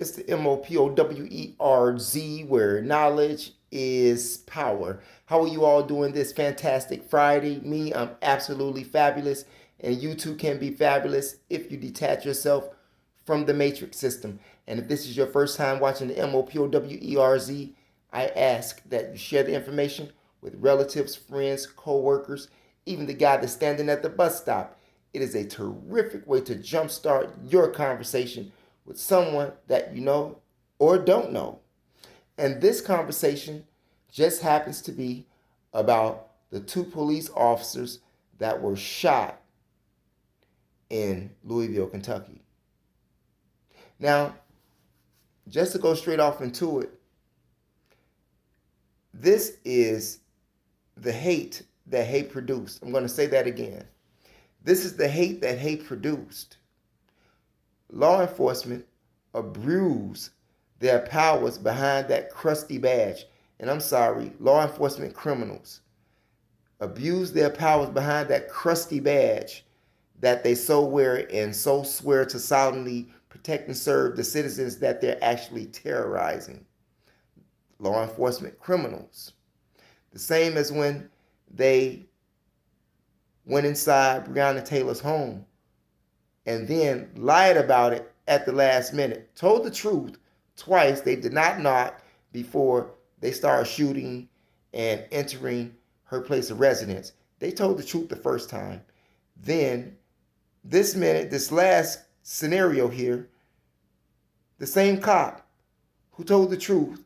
It's the MOPOWERZ, where knowledge is power. How are you all doing this fantastic Friday? Me, I'm absolutely fabulous, and you too can be fabulous if you detach yourself from the matrix system. And if this is your first time watching the MOPOWERZ, I ask that you share the information with relatives, friends, co-workers, even the guy that's standing at the bus stop. It is a terrific way to jumpstart your conversation with someone that you know or don't know. And this conversation just happens to be about the two police officers that were shot in Louisville, Kentucky. Now, just to go straight off into it, this is the hate that hate produced. I'm going to say that again. This is the hate that hate produced. Law enforcement abuse their powers behind that crusty badge. And I'm sorry, law enforcement criminals abuse their powers behind that crusty badge that they so wear and so swear to solemnly protect and serve the citizens that they're actually terrorizing. Law enforcement criminals. The same as when they went inside Breonna Taylor's home and then lied about it at the last minute. Told the truth twice. They did not knock before they started shooting and entering her place of residence. They told the truth the first time. Then, this last scenario here, the same cop who told the truth,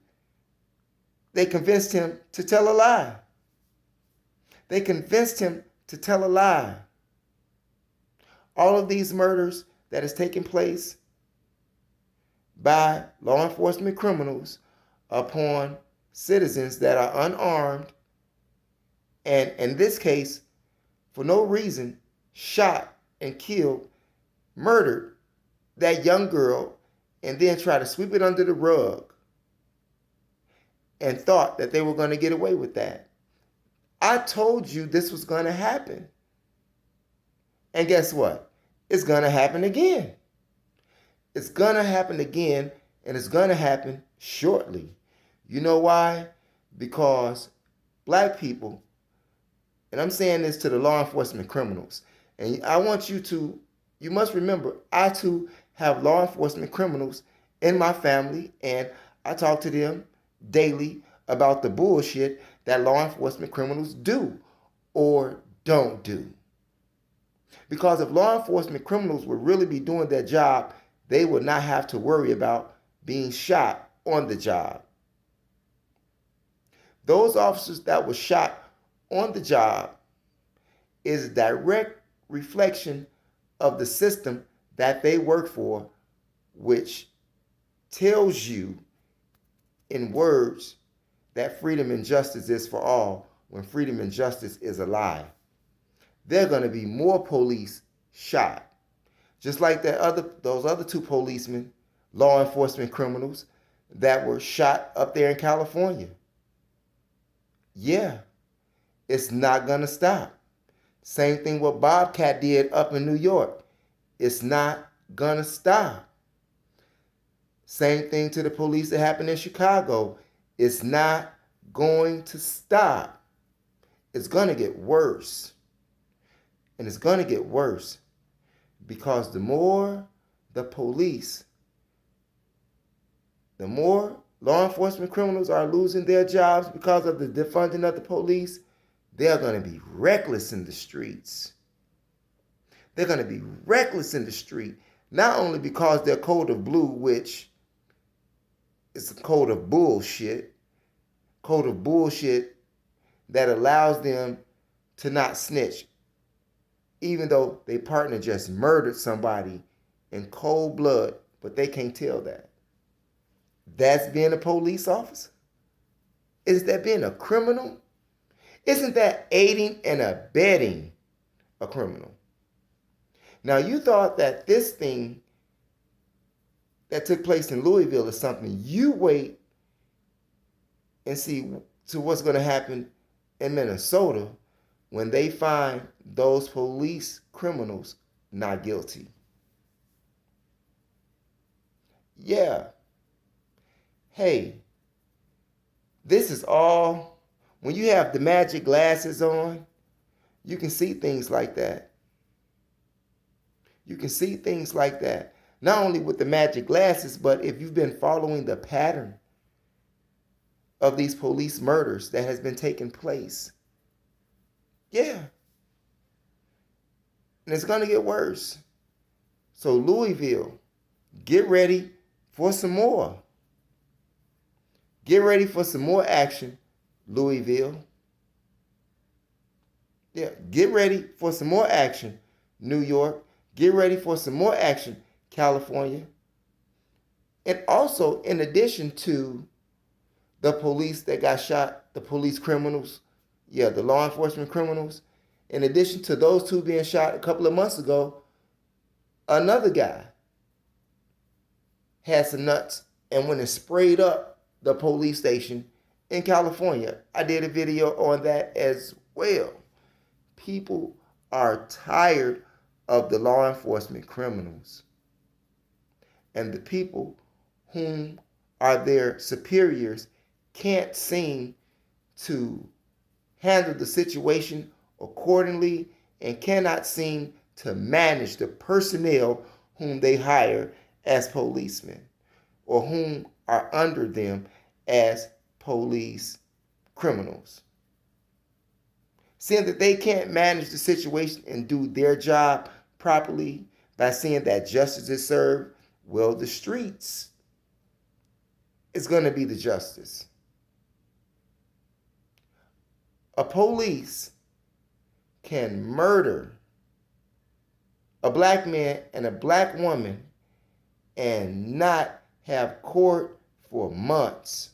they convinced him to tell a lie. They convinced him to tell a lie. All of these murders that has taken place by law enforcement criminals upon citizens that are unarmed and, in this case, for no reason, shot and killed, murdered that young girl, and then try to sweep it under the rug and thought that they were going to get away with that. I told you this was going to happen. And guess what? It's going to happen again. It's going to happen again, and it's going to happen shortly. You know why? Because black people, and I'm saying this to the law enforcement criminals, and I want you must remember, I too have law enforcement criminals in my family, and I talk to them daily about the bullshit that law enforcement criminals do or don't do. Because if law enforcement criminals would really be doing their job, they would not have to worry about being shot on the job. Those officers that were shot on the job is a direct reflection of the system that they work for, which tells you in words that freedom and justice is for all, when freedom and justice is a lie. There are going to be more police shot. Just like those other two policemen, law enforcement criminals, that were shot up there in California. Yeah, it's not going to stop. Same thing what Bobcat did up in New York. It's not going to stop. Same thing to the police that happened in Chicago. It's not going to stop. It's going to get worse. And it's going to get worse because the more the more law enforcement criminals are losing their jobs because of the defunding of the police, they're going to be reckless in the streets. They're going to be reckless in the street, not only because their code of blue, which is a code of bullshit that allows them to not snitch, even though their partner just murdered somebody in cold blood, but they can't tell that. That's being a police officer? Is that being a criminal? Isn't that aiding and abetting a criminal? Now, you thought that this thing that took place in Louisville is something. You wait and see to what's going to happen in Minnesota when they find those police criminals not guilty. Yeah, Hey, this is all, when you have the magic glasses on, you can see things like that. You can see things like that. Not only with the magic glasses, but if you've been following the pattern of these police murders that has been taking place. Yeah. And it's going to get worse. So Louisville, get ready for some more. Get ready for some more action, Louisville. Yeah, get ready for some more action, New York. Get ready for some more action, California. And also, in addition to the police that got shot, the police criminals, yeah, the law enforcement criminals, in addition to those two being shot a couple of months ago, another guy had some nuts and went and sprayed up the police station in California. I did a video on that as well. People are tired of the law enforcement criminals. And the people whom are their superiors can't seem to handle the situation accordingly and cannot seem to manage the personnel whom they hire as policemen or whom are under them as police criminals. Seeing that they can't manage the situation and do their job properly by seeing that justice is served, well, the streets is going to be the justice. A police can murder a black man and a black woman and not have court for months.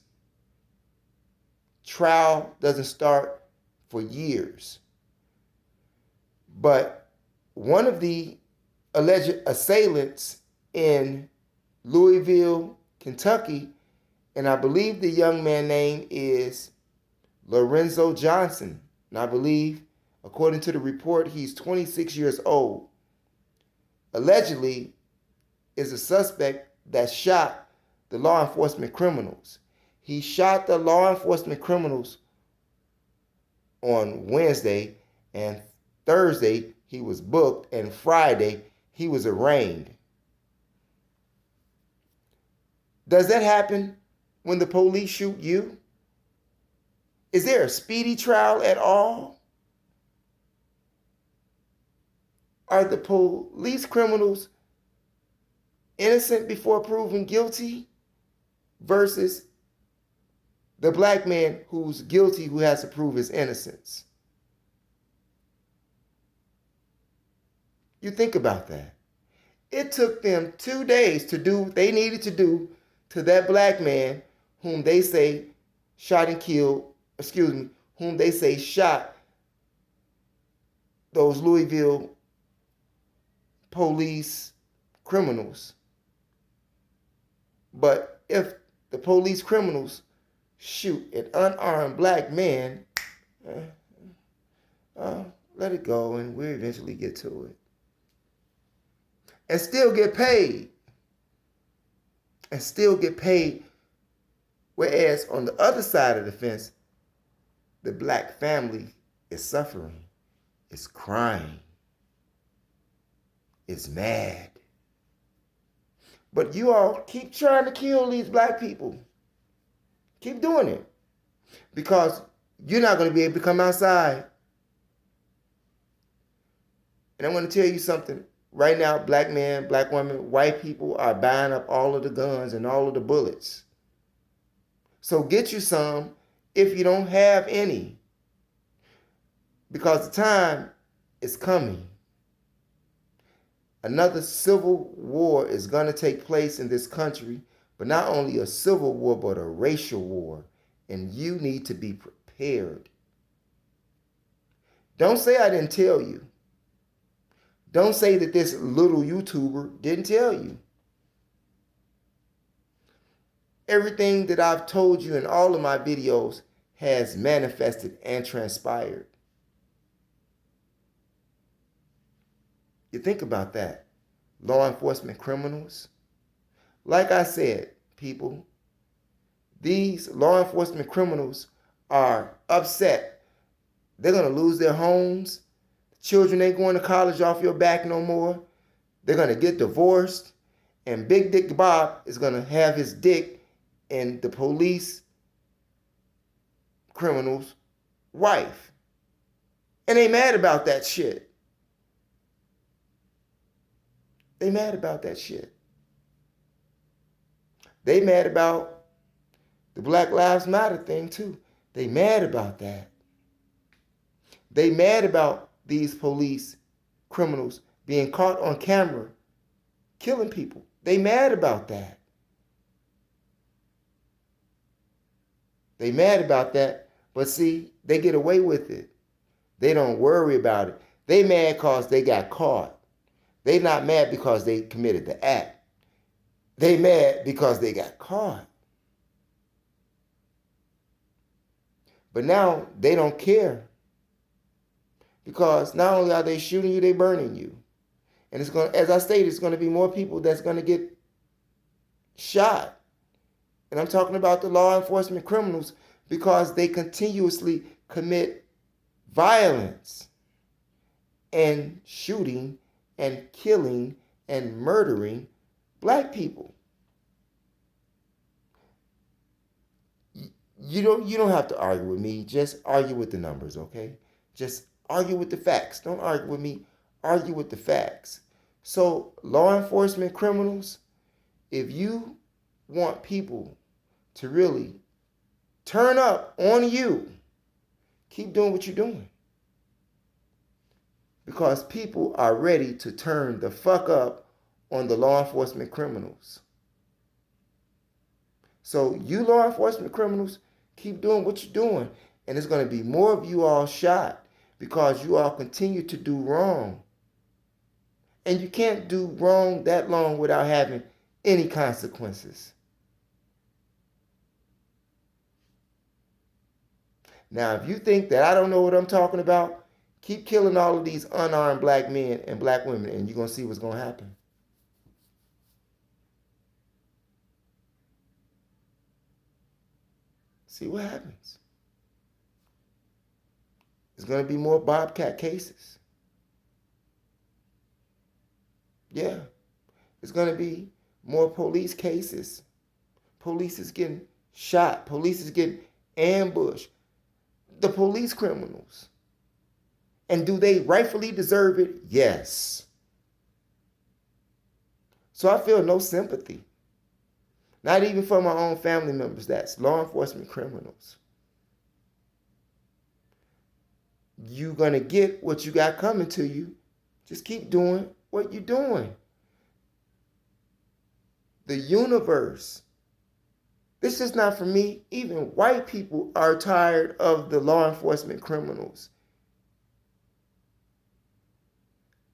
Trial doesn't start for years. But one of the alleged assailants in Louisville, Kentucky, and I believe the young man's name is Lorenzo Johnson. And I believe, according to the report, he's 26 years old. Allegedly is a suspect that shot the law enforcement criminals. He shot the law enforcement criminals on Wednesday, and Thursday he was booked, and Friday he was arraigned. Does that happen when the police shoot you? Is there a speedy trial at all? Are the police criminals innocent before proven guilty versus the black man who's guilty who has to prove his innocence? You think about that. It took them 2 days to do what they needed to do to that black man whom they say shot and killed, whom they say shot those Louisville police criminals. But if the police criminals shoot an unarmed black man, let it go and we'll eventually get to it. And still get paid. And still get paid. Whereas on the other side of the fence, the black family is suffering, is crying, is mad. But you all keep trying to kill these black people. Keep doing it. Because you're not going to be able to come outside. And I'm going to tell you something. Right now, black men, black women, white people are buying up all of the guns and all of the bullets. So get you some if you don't have any. Because the time is coming. Another civil war is going to take place in this country, but not only a civil war, but a racial war. And you need to be prepared. Don't say I didn't tell you. Don't say that this little YouTuber didn't tell you. Everything that I've told you in all of my videos has manifested and transpired. You think about that. Law enforcement criminals. Like I said, people, These law enforcement criminals are upset. They're going to lose their homes. Children ain't going to college off your back no more. They're going to get divorced. And Big Dick Bob is going to have his dick in the police criminal's wife. And they mad about that shit. They mad about that shit. They mad about the Black Lives Matter thing too. They mad about that. They mad about these police criminals being caught on camera killing people. They mad about that. They mad about that, but see, they get away with it. They don't worry about it. They mad because they got caught. They not mad because they committed the act. They mad because they got caught. But now they don't care. Because not only are they shooting you, they burning you. And it's going to, as I stated, it's going to be more people that's going to get shot. And I'm talking about the law enforcement criminals because they continuously commit violence and shooting and killing and murdering black people. You don't have to argue with me. Just argue with the numbers, okay? Just argue with the facts. Don't argue with me. Argue with the facts. So, law enforcement criminals, if you want people to really turn up on you, keep doing what you're doing. Because people are ready to turn the fuck up on the law enforcement criminals. So you law enforcement criminals, keep doing what you're doing. And there's going to be more of you all shot because you all continue to do wrong. And you can't do wrong that long without having any consequences. Now, if you think that I don't know what I'm talking about, keep killing all of these unarmed black men and black women, and you're going to see what's going to happen. See what happens. There's going to be more Bobcat cases. Yeah. There's going to be more police cases. Police is getting shot. Police is getting ambushed. The police criminals. And do they rightfully deserve it? Yes. So I feel no sympathy. Not even for my own family members. That's law enforcement criminals. You're going to get what you got coming to you. Just keep doing what you're doing. The universe. This is not for me. Even white people are tired of the law enforcement criminals.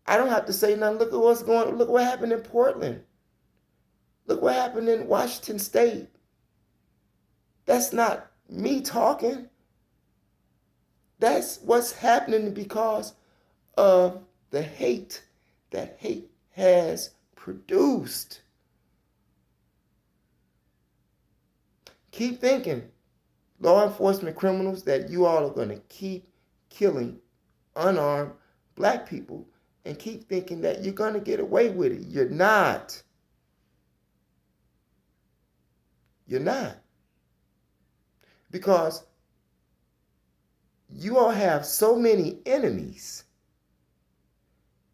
I don't have to say nothing. Look at what's going on. Look what happened in Portland. Look what happened in Washington State. That's not me talking. That's what's happening because of the hate that hate has produced. Keep thinking, law enforcement criminals, that you all are going to keep killing unarmed black people and keep thinking that you're going to get away with it. You're not. You're not. Because you all have so many enemies.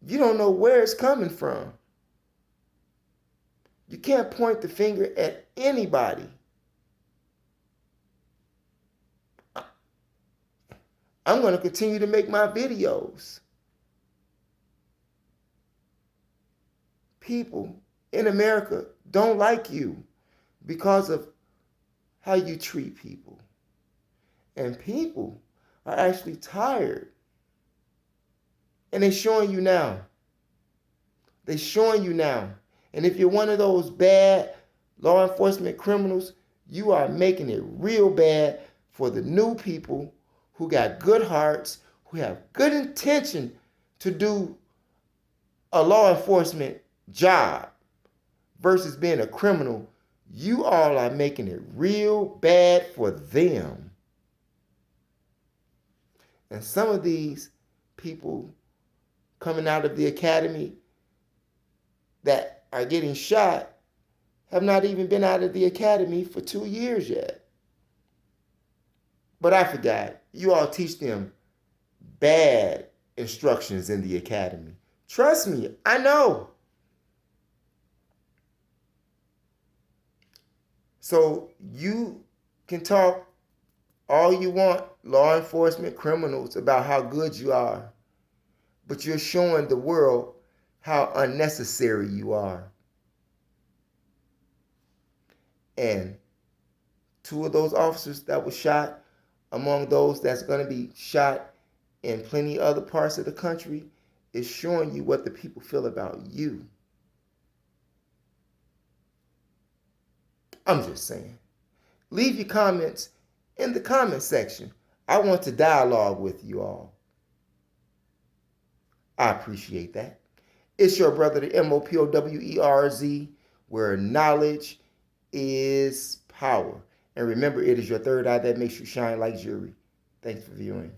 You don't know where it's coming from. You can't point the finger at anybody. I'm going to continue to make my videos. People in America don't like you because of how you treat people. And people are actually tired. And they're showing you now. They're showing you now. And if you're one of those bad law enforcement criminals, you are making it real bad for the new people who got good hearts, who have good intention to do a law enforcement job versus being a criminal You all are making it real bad for them. And some of these people coming out of the academy that are getting shot have not even been out of the academy for 2 years yet. But I forgot. You all teach them bad instructions in the academy. Trust me, I know. So you can talk all you want, law enforcement, criminals, about how good you are, but you're showing the world how unnecessary you are. And 2 of those officers that were shot, among those that's going to be shot in plenty other parts of the country, is showing you what the people feel about you. I'm just saying. Leave your comments in the comment section. I want to dialogue with you all. I appreciate that. It's your brother, the MOPOWERZ, where knowledge is power. And remember, it is your third eye that makes you shine like jewelry. Thanks for viewing.